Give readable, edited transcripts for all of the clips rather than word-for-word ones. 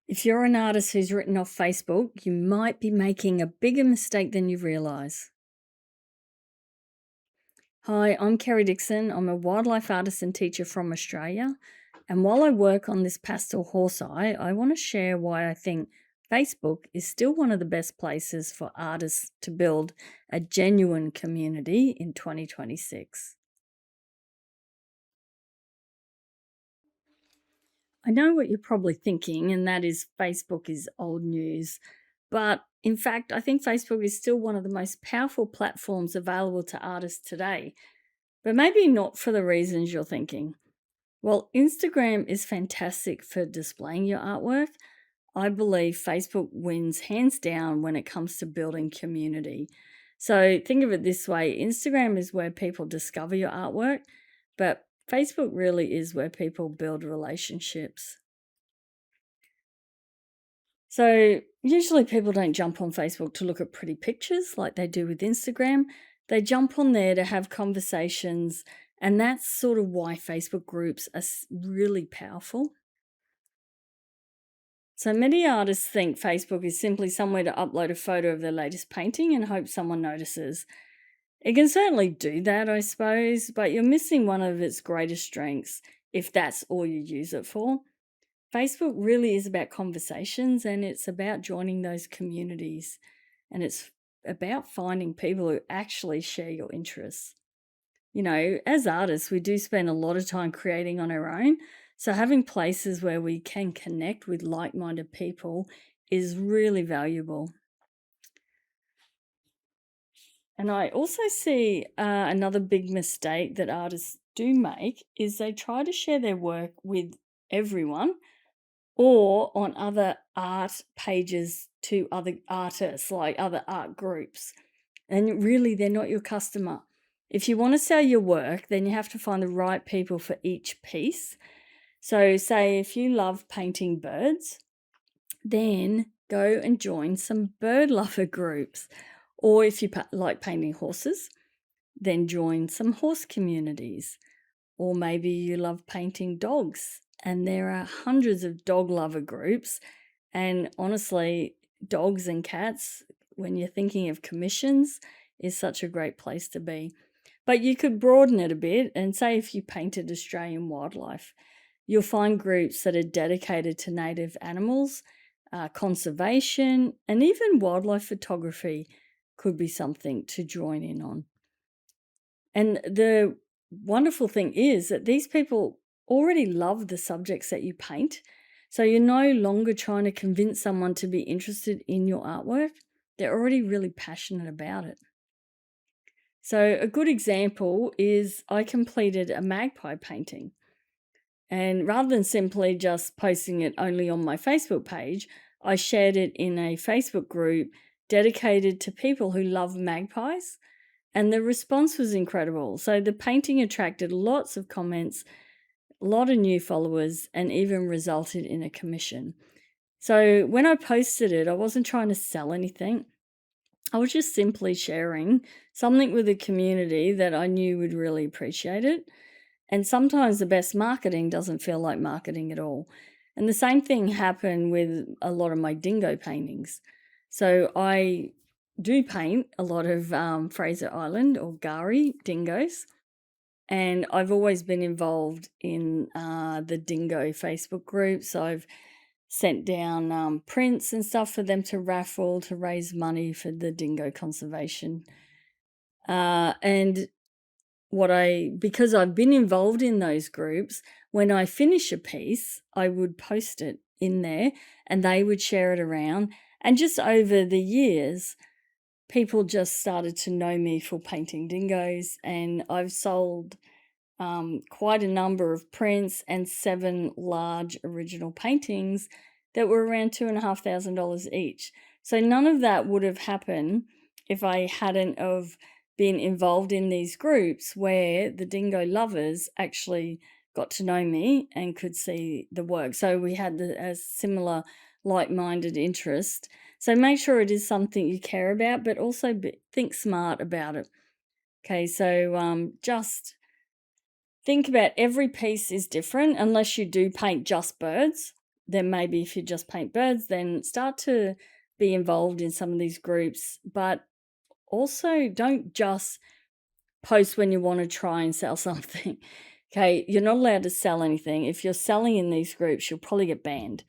If you're an artist who's written off Facebook, you might be making a bigger mistake than you realize. Hi, I'm Kerri Dixon. I'm a wildlife artist and teacher from Australia. And while I work on this pastel horse eye, I want to share why I think Facebook is still one of the best places for artists to build a genuine community in 2026. I know what you're probably thinking, and that is Facebook is old news. But in fact, I think Facebook is still one of the most powerful platforms available to artists today, but maybe not for the reasons you're thinking. Well, Instagram is fantastic for displaying your artwork. I believe Facebook wins hands down when it comes to building community. So think of it this way: Instagram is where people discover your artwork, but Facebook really is where people build relationships. So, usually people don't jump on Facebook to look at pretty pictures like they do with Instagram. They jump on there to have conversations, and that's sort of why Facebook groups are really powerful. So, many artists think Facebook is simply somewhere to upload a photo of their latest painting and hope someone notices. It can certainly do that, I suppose, but you're missing one of its greatest strengths if that's all you use it for. Facebook really is about conversations, and it's about joining those communities, and it's about finding people who actually share your interests. As artists, we do spend a lot of time creating on our own. So having places where we can connect with like minded people is really valuable. And I also see another big mistake that artists do make is they try to share their work with everyone or on other art pages to other artists, like other art groups. And really, they're not your customer. If you want to sell your work, then you have to find the right people for each piece. So, say if you love painting birds, then go and join some bird lover groups. Or if you like painting horses, then join some horse communities. Or maybe you love painting dogs, and there are hundreds of dog lover groups. And honestly, dogs and cats, when you're thinking of commissions, is such a great place to be. But you could broaden it a bit and say if you painted Australian wildlife, you'll find groups that are dedicated to native animals, conservation, and even wildlife photography could be something to join in on. And the wonderful thing is that these people already love the subjects that you paint. So you're no longer trying to convince someone to be interested in your artwork. They're already really passionate about it. So, a good example is I completed a magpie painting. And rather than simply just posting it only on my Facebook page, I shared it in a Facebook group dedicated to people who love magpies. And the response was incredible. So the painting attracted lots of comments, a lot of new followers, and even resulted in a commission. So when I posted it, I wasn't trying to sell anything. I was just simply sharing something with the community that I knew would really appreciate it. And sometimes the best marketing doesn't feel like marketing at all. And the same thing happened with a lot of my dingo paintings. So I do paint a lot of Fraser Island or Gari dingoes. And I've always been involved in the dingo Facebook group. So I've sent down prints and stuff for them to raffle to raise money for the dingo conservation. And because I've been involved in those groups, when I finish a piece, I would post it in there and they would share it around. And just over the years, people just started to know me for painting dingoes, and I've sold quite a number of prints and 7 large original paintings that were around $2,500 each. So none of that would have happened if I hadn't of been involved in these groups where the dingo lovers actually got to know me and could see the work. So we had a similar like-minded interest. So make sure it is something you care about, but also think smart about it. Okay, so just think about every piece is different unless you do paint just birds. then maybe if you just paint birds, then start to be involved in some of these groups. But also don't just post when you want to try and sell something. Okay, you're not allowed to sell anything. If you're selling in these groups, you'll probably get banned.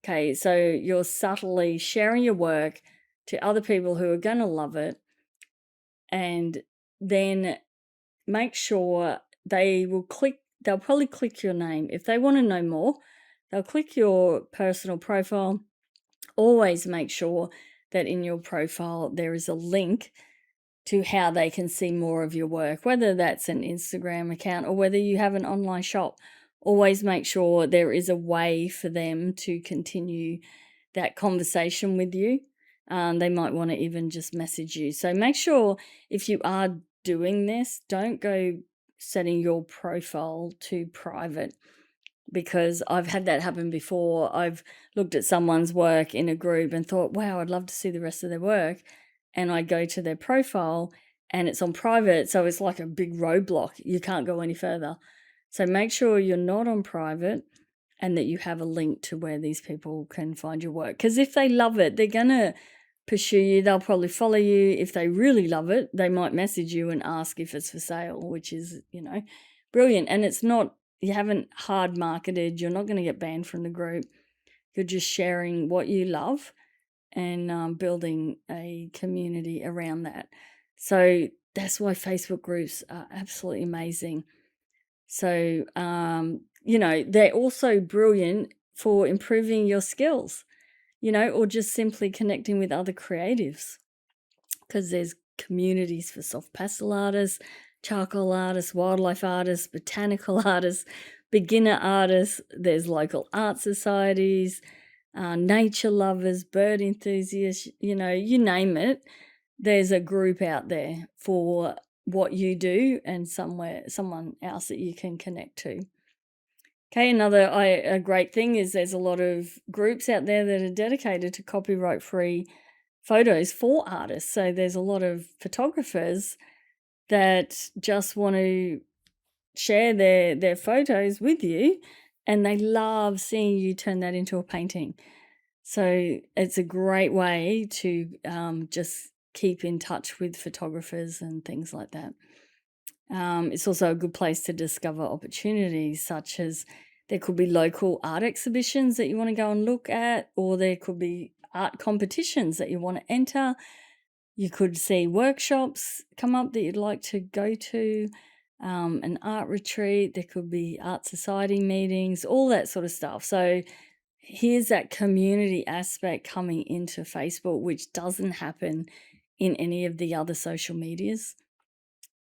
Okay, so you're subtly sharing your work to other people who are going to love it, and then make sure they'll probably click your name. If they want to know more, they'll click your personal profile. Always make sure that in your profile there is a link to how they can see more of your work, whether that's an Instagram account or whether you have an online shop. Always make sure there is a way for them to continue that conversation with you. They might want to even just message you. So make sure if you are doing this, don't go setting your profile to private, because I've had that happen before. I've looked at someone's work in a group and thought, wow, I'd love to see the rest of their work. And I go to their profile and it's on private. So it's like a big roadblock. You can't go any further. So make sure you're not on private and that you have a link to where these people can find your work. Because if they love it, they're going to pursue you. They'll probably follow you. If they really love it, they might message you and ask if it's for sale, which is, brilliant. And it's not, you haven't hard marketed. You're not going to get banned from the group. You're just sharing what you love and building a community around that. So that's why Facebook groups are absolutely amazing. So, they're also brilliant for improving your skills, or just simply connecting with other creatives, because there's communities for soft pastel artists, charcoal artists, wildlife artists, botanical artists, beginner artists. There's local art societies, nature lovers, bird enthusiasts, you name it. There's a group out there for what you do and someone else that you can connect to. Okay, a great thing is there's a lot of groups out there that are dedicated to copyright-free photos for artists. So there's a lot of photographers that just want to share their photos with you, and they love seeing you turn that into a painting. So it's a great way to just keep in touch with photographers and things like that. It's also a good place to discover opportunities, such as there could be local art exhibitions that you want to go and look at, or there could be art competitions that you want to enter. You could see workshops come up that you'd like to go to, an art retreat. There could be art society meetings, all that sort of stuff. So here's that community aspect coming into Facebook, which doesn't happen in any of the other social medias.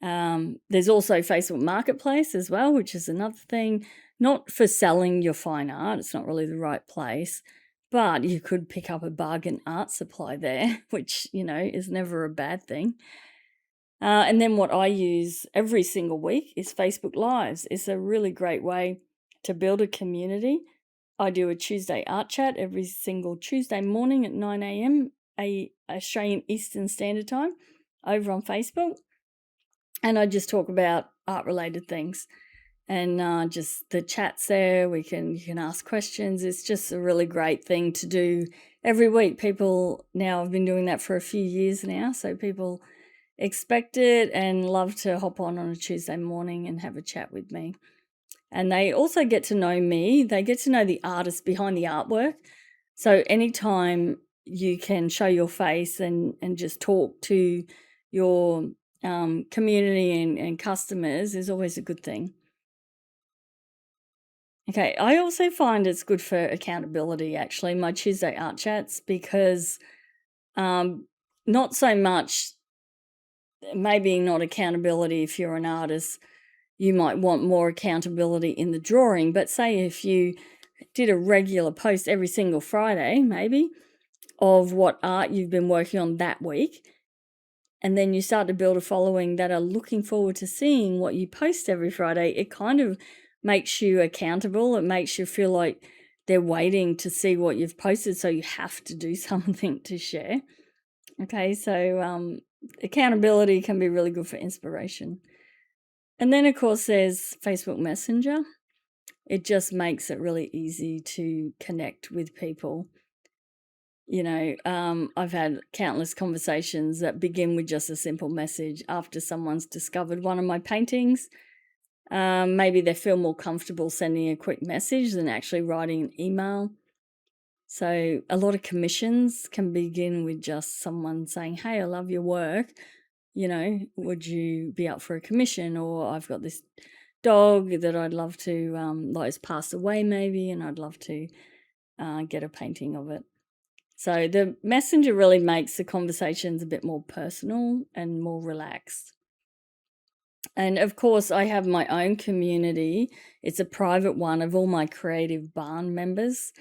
There's also Facebook Marketplace as well, which is another thing, not for selling your fine art. It's not really the right place, but you could pick up a bargain art supply there, which, is never a bad thing. And then what I use every single week is Facebook Lives. It's a really great way to build a community. I do a Tuesday art chat every single Tuesday morning at 9 a.m. Australian Eastern Standard Time over on Facebook. And I just talk about art-related things, and just the chats there. You can ask questions. It's just a really great thing to do every week. People now, I've been doing that for a few years now, so people expect it and love to hop on a Tuesday morning and have a chat with me. And they also get to know me. They get to know the artist behind the artwork. So anytime you can show your face and just talk to your community and customers is always a good thing. Okay, I also find it's good for accountability, actually, my Tuesday art chats, because not so much, maybe not accountability if you're an artist. You might want more accountability in the drawing, but say if you did a regular post every single Friday, maybe, of what art you've been working on that week, and then you start to build a following that are looking forward to seeing what you post every Friday, it kind of makes you accountable. It makes you feel like they're waiting to see what you've posted, so you have to do something to share. Okay, so accountability can be really good for inspiration. And then, of course, there's Facebook Messenger. It just makes it really easy to connect with people. I've had countless conversations that begin with just a simple message after someone's discovered one of my paintings. Maybe they feel more comfortable sending a quick message than actually writing an email. So a lot of commissions can begin with just someone saying, "Hey, I love your work. Would you be up for a commission?" Or, "I've got this dog that I'd love to, like, it's passed away maybe, and I'd love to get a painting of it." So the messenger really makes the conversations a bit more personal and more relaxed. And of course, I have my own community. It's a private one of all my creative barn members.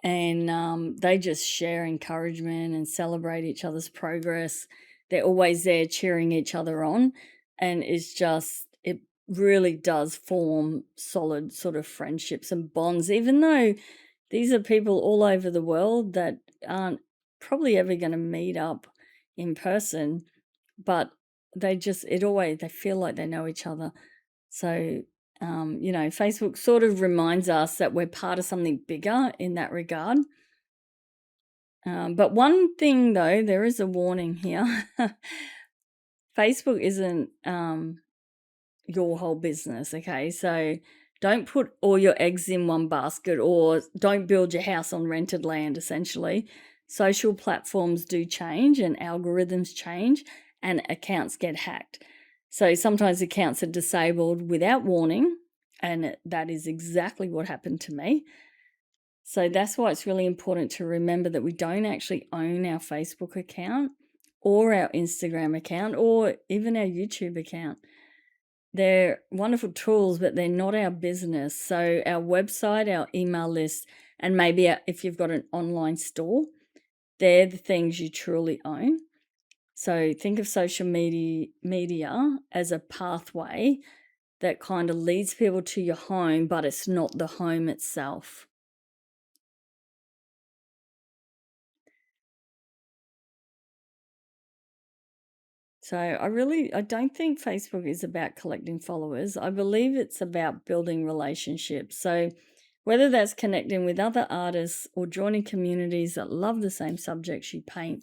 And they just share encouragement and celebrate each other's progress. They're always there cheering each other on. And it really does form solid sort of friendships and bonds, even though these are people all over the world that aren't probably ever going to meet up in person, but they feel like they know each other. So, Facebook sort of reminds us that we're part of something bigger in that regard. But one thing, though, there is a warning here. Facebook isn't your whole business, okay? So don't put all your eggs in one basket, or don't build your house on rented land, essentially. Social platforms do change and algorithms change, and accounts get hacked. So sometimes accounts are disabled without warning, and that is exactly what happened to me. So that's why it's really important to remember that we don't actually own our Facebook account or our Instagram account or even our YouTube account. They're wonderful tools, but they're not our business. So our website, our email list, and maybe if you've got an online store, they're the things you truly own. So think of social media as a pathway that kind of leads people to your home, but it's not the home itself. So I don't think Facebook is about collecting followers. I believe it's about building relationships. So whether that's connecting with other artists or joining communities that love the same subjects you paint,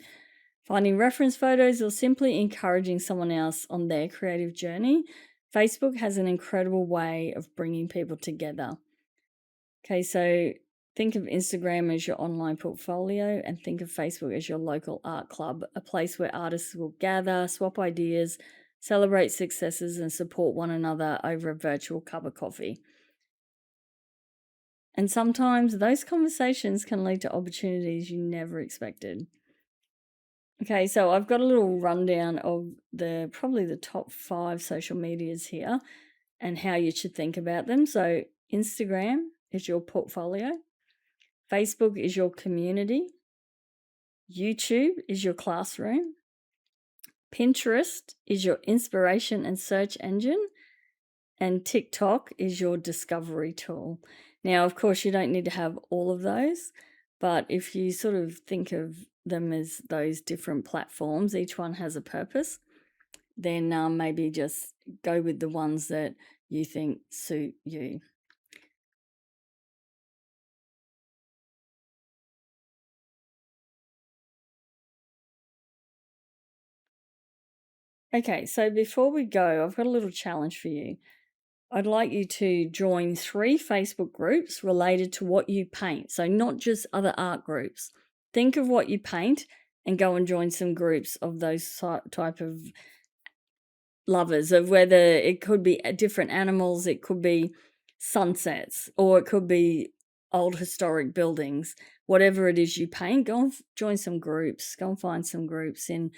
finding reference photos, or simply encouraging someone else on their creative journey, Facebook has an incredible way of bringing people together. Okay, so think of Instagram as your online portfolio, and think of Facebook as your local art club, a place where artists will gather, swap ideas, celebrate successes, and support one another over a virtual cup of coffee. And sometimes those conversations can lead to opportunities you never expected. Okay, so I've got a little rundown of probably the top 5 social medias here and how you should think about them. So Instagram is your portfolio. Facebook is your community. YouTube is your classroom. Pinterest is your inspiration and search engine. And TikTok is your discovery tool. Now, of course, you don't need to have all of those, but if you sort of think of them as those different platforms, each one has a purpose, then maybe just go with the ones that you think suit you. Okay, so before we go, I've got a little challenge for you. I'd like you to join 3 Facebook groups related to what you paint. So, not just other art groups. Think of what you paint and go and join some groups of those type of lovers, of whether it could be different animals, it could be sunsets, or it could be old historic buildings. Whatever it is you paint, go and join some groups. Go and find some groups in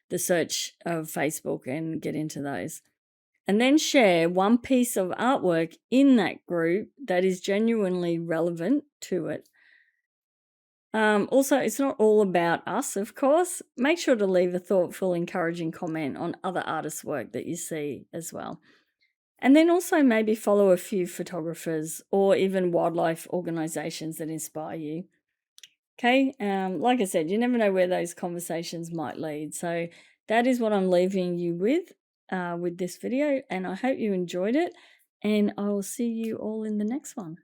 the search of Facebook and get into those. And then share one piece of artwork in that group that is genuinely relevant to it. Also, it's not all about us, of course. Make sure to leave a thoughtful, encouraging comment on other artists' work that you see as well. And then also maybe follow a few photographers or even wildlife organizations that inspire you. Okay, like I said, you never know where those conversations might lead. So that is what I'm leaving you with this video, and I hope you enjoyed it. and I will see you all in the next one.